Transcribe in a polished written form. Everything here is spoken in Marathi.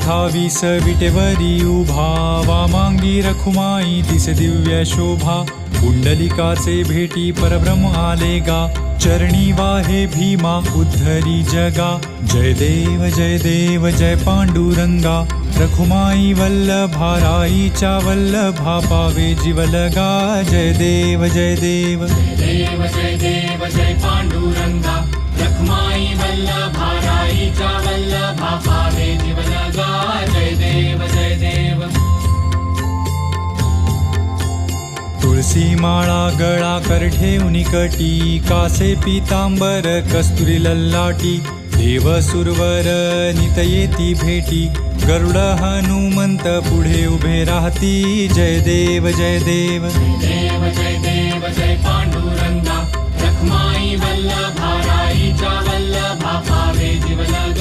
28 विटेवरी उभा, वामांगी रखुमाई दिसे दिव्य शोभा. पुंडलिकाचे भेटी परब्रह्म आले गा, चरणी वाहे भीमा उद्धरी जगा. जय देव जय पांडुरंगा, रखुमाई वल्लभा राईच्या वल्लभा पावे जीवलगा. जय देव जय देव जय देव जय पांडुरंगा, रखमाई वल्लभा राईच्या वल्लभा पावे जीवलगा. जय देव जय देव. तुळसी माळा गळा कर ठेवून कटी, कासे पीतांबर कस्तुरी लल्लाटी. देव सुरवर नित येती भेटी, गरुड हनुमंत पुढे उभे राहती. जय देव जय देव जय देव जय पांडुरंगा, रखमाई वल्लभा राईच्या वल्लभा पावे जीवलगा.